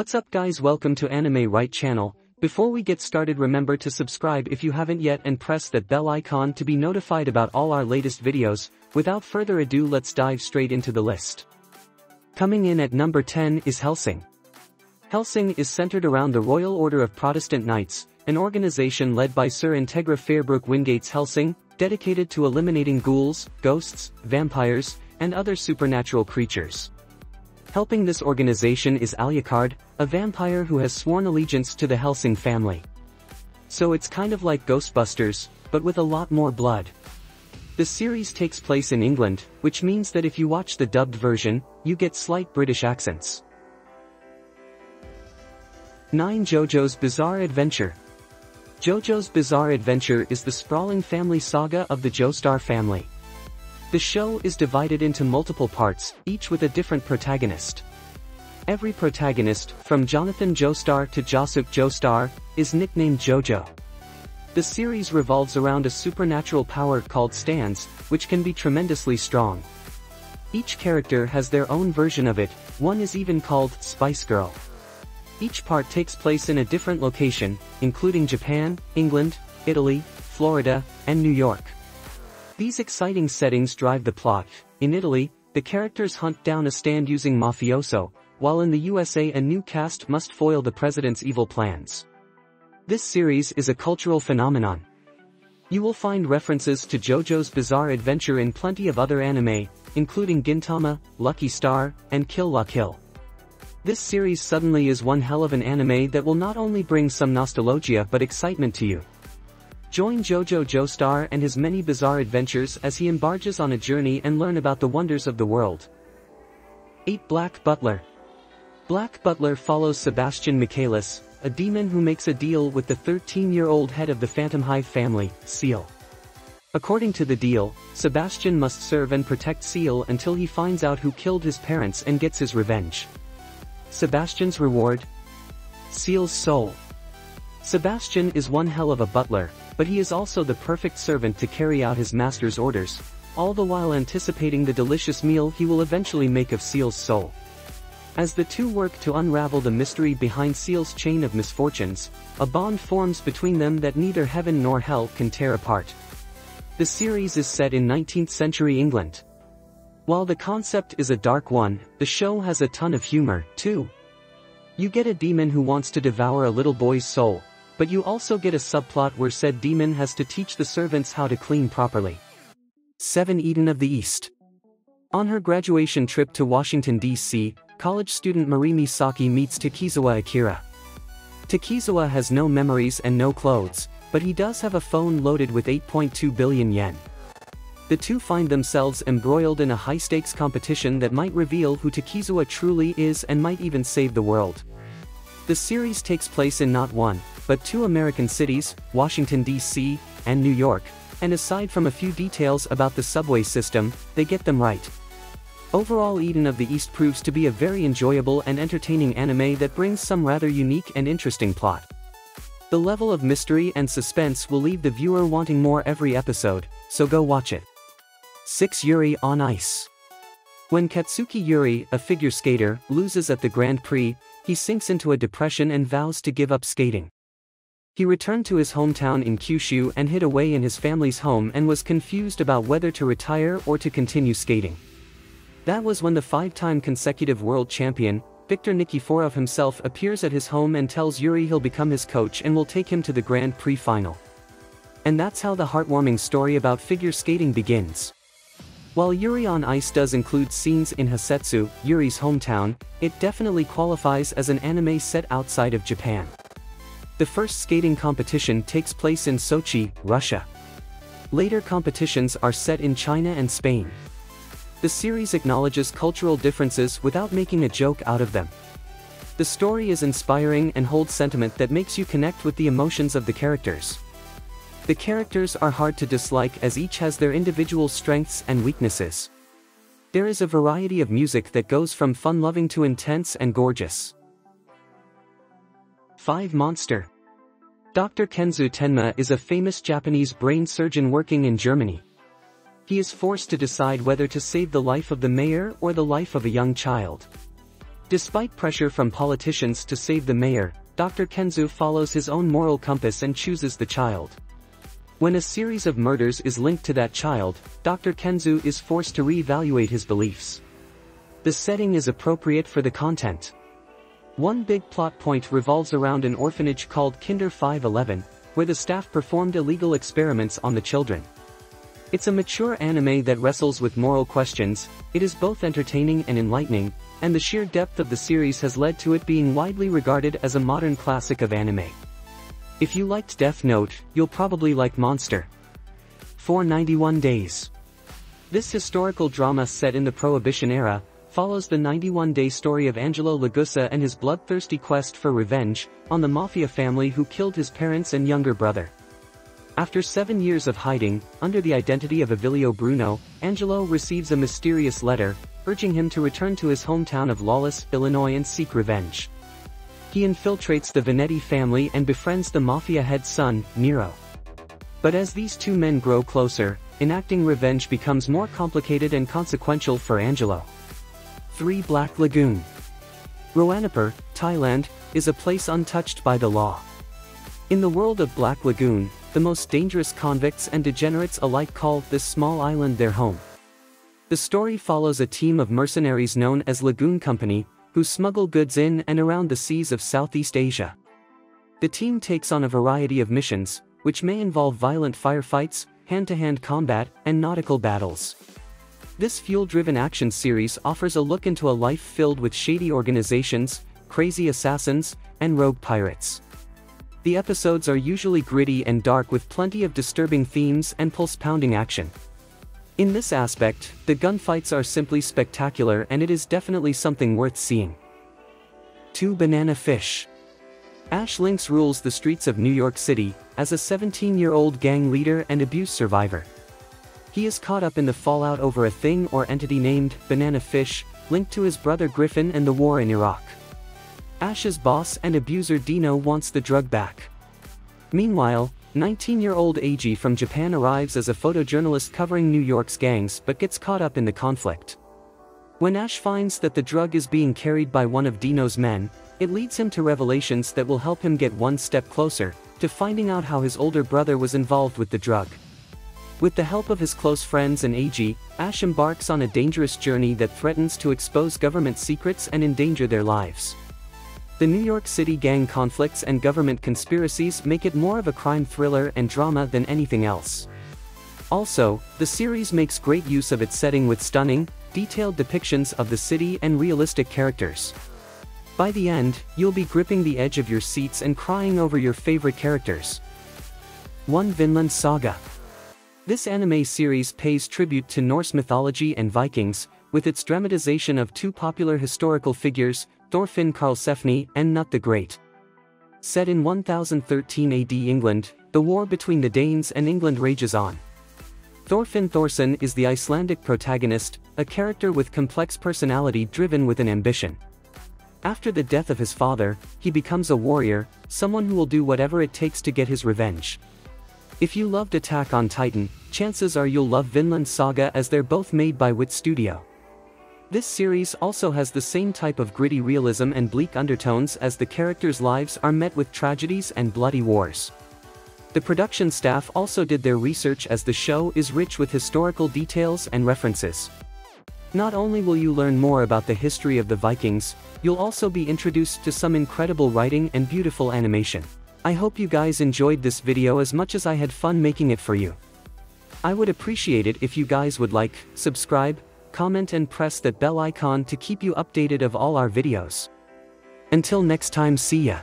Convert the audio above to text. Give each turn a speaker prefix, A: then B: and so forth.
A: What's up guys, welcome to Anime Right channel. Before we get started, remember to subscribe if you haven't yet and press that bell icon to be notified about all our latest videos. Without further ado, let's dive straight into the list. Coming in at number 10 is Hellsing. Hellsing is centered around the Royal Order of Protestant Knights, an organization led by Sir Integra Fairbrook Wingates Hellsing, dedicated to eliminating ghouls, ghosts, vampires, and other supernatural creatures. Helping this organization is Alucard, a vampire who has sworn allegiance to the Hellsing family. So it's kind of like Ghostbusters, but with a lot more blood. The series takes place in England, which means that if you watch the dubbed version, you get slight British accents. 9. JoJo's Bizarre Adventure. JoJo's Bizarre Adventure is the sprawling family saga of the Joestar family. The show is divided into multiple parts, each with a different protagonist. Every protagonist, from Jonathan Joestar to Josuk Joestar, is nicknamed JoJo. The series revolves around a supernatural power called Stans, which can be tremendously strong. Each character has their own version of it, one is even called Spice Girl. Each part takes place in a different location, including Japan, England, Italy, Florida, and New York. These exciting settings drive the plot. In Italy, the characters hunt down a stand using mafioso, while in the USA a new cast must foil the president's evil plans. This series is a cultural phenomenon. You will find references to JoJo's Bizarre Adventure in plenty of other anime, including Gintama, Lucky Star, and Kill la Kill. This series suddenly is one hell of an anime that will not only bring some nostalgia but excitement to you. Join JoJo Joestar and his many bizarre adventures as he embarks on a journey and learn about the wonders of the world. 8. Black Butler. Black Butler follows Sebastian Michaelis, a demon who makes a deal with the 13-year-old head of the Phantom Hive family, Seal. According to the deal, Sebastian must serve and protect Seal until he finds out who killed his parents and gets his revenge. Sebastian's reward? Seal's soul. Sebastian is one hell of a butler, but he is also the perfect servant to carry out his master's orders, all the while anticipating the delicious meal he will eventually make of Seal's soul. As the two work to unravel the mystery behind Seal's chain of misfortunes, a bond forms between them that neither heaven nor hell can tear apart. The series is set in 19th century England. While the concept is a dark one, the show has a ton of humor, too. You get a demon who wants to devour a little boy's soul, but you also get a subplot where said demon has to teach the servants how to clean properly. 7. Eden of the East. On her graduation trip to Washington, D.C., college student Mari Misaki meets Takizawa Akira. Takizawa has no memories and no clothes, but he does have a phone loaded with 8.2 billion yen. The two find themselves embroiled in a high-stakes competition that might reveal who Takizawa truly is and might even save the world. The series takes place in not one, but two American cities, Washington, D.C., and New York, and aside from a few details about the subway system, they get them right. Overall, Eden of the East proves to be a very enjoyable and entertaining anime that brings some rather unique and interesting plot. The level of mystery and suspense will leave the viewer wanting more every episode, so go watch it. 6. Yuri on Ice. When Katsuki Yuri, a figure skater, loses at the Grand Prix, he sinks into a depression and vows to give up skating. He returned to his hometown in Kyushu and hid away in his family's home and was confused about whether to retire or to continue skating. That was when the 5-time consecutive world champion, Viktor Nikiforov himself, appears at his home and tells Yuri he'll become his coach and will take him to the Grand Prix final. And that's how the heartwarming story about figure skating begins. While Yuri on Ice does include scenes in Hasetsu, Yuri's hometown, it definitely qualifies as an anime set outside of Japan. The first skating competition takes place in Sochi, Russia. Later competitions are set in China and Spain. The series acknowledges cultural differences without making a joke out of them. The story is inspiring and holds sentiment that makes you connect with the emotions of the characters. The characters are hard to dislike as each has their individual strengths and weaknesses. There is a variety of music that goes from fun-loving to intense and gorgeous. 5. Monster. Dr. Kenzu Tenma is a famous Japanese brain surgeon working in Germany. He is forced to decide whether to save the life of the mayor or the life of a young child. Despite pressure from politicians to save the mayor, Dr. Kenzu follows his own moral compass and chooses the child. When a series of murders is linked to that child, Dr. Kenzu is forced to re-evaluate his beliefs. The setting is appropriate for the content. One big plot point revolves around an orphanage called Kinder 511, where the staff performed illegal experiments on the children. It's a mature anime that wrestles with moral questions. It is both entertaining and enlightening, and the sheer depth of the series has led to it being widely regarded as a modern classic of anime. If you liked Death Note, you'll probably like Monster. 491 Days. This historical drama set in the Prohibition era follows the 91-day story of Angelo Lagusa and his bloodthirsty quest for revenge on the mafia family who killed his parents and younger brother. After 7 years of hiding, under the identity of Avilio Bruno, Angelo receives a mysterious letter, urging him to return to his hometown of Lawless, Illinois and seek revenge. He infiltrates the Venetti family and befriends the mafia head's son, Nero. But as these two men grow closer, enacting revenge becomes more complicated and consequential for Angelo. 3. Black Lagoon. Roanapur, Thailand, is a place untouched by the law. In the world of Black Lagoon, the most dangerous convicts and degenerates alike call this small island their home. The story follows a team of mercenaries known as Lagoon Company, who smuggle goods in and around the seas of Southeast Asia. The team takes on a variety of missions, which may involve violent firefights, hand-to-hand combat, and nautical battles. This fuel-driven action series offers a look into a life filled with shady organizations, crazy assassins, and rogue pirates. The episodes are usually gritty and dark with plenty of disturbing themes and pulse-pounding action. In this aspect, the gunfights are simply spectacular and it is definitely something worth seeing. 2. Banana Fish. Ash Lynx rules the streets of New York City as a 17-year-old gang leader and abuse survivor. He is caught up in the fallout over a thing or entity named Banana Fish, linked to his brother Griffin and the war in Iraq. Ash's boss and abuser Dino wants the drug back. Meanwhile, 19-year-old Eiji from Japan arrives as a photojournalist covering New York's gangs but gets caught up in the conflict. When Ash finds that the drug is being carried by one of Dino's men, it leads him to revelations that will help him get one step closer to finding out how his older brother was involved with the drug. With the help of his close friends and Eiji, Ash embarks on a dangerous journey that threatens to expose government secrets and endanger their lives. The New York City gang conflicts and government conspiracies make it more of a crime thriller and drama than anything else. Also, the series makes great use of its setting with stunning, detailed depictions of the city and realistic characters. By the end, you'll be gripping the edge of your seats and crying over your favorite characters. 1. Vinland Saga. This anime series pays tribute to Norse mythology and Vikings, with its dramatization of two popular historical figures, Thorfinn Karlsefni and Knut the Great. Set in 1013 AD England, the war between the Danes and England rages on. Thorfinn Thorson is the Icelandic protagonist, a character with complex personality driven with an ambition. After the death of his father, he becomes a warrior, someone who will do whatever it takes to get his revenge. If you loved Attack on Titan, chances are you'll love Vinland Saga as they're both made by Wit Studio. This series also has the same type of gritty realism and bleak undertones as the characters' lives are met with tragedies and bloody wars. The production staff also did their research as the show is rich with historical details and references. Not only will you learn more about the history of the Vikings, you'll also be introduced to some incredible writing and beautiful animation. I hope you guys enjoyed this video as much as I had fun making it for you. I would appreciate it if you guys would like, subscribe, comment and press that bell icon to keep you updated of all our videos. Until next time, see ya.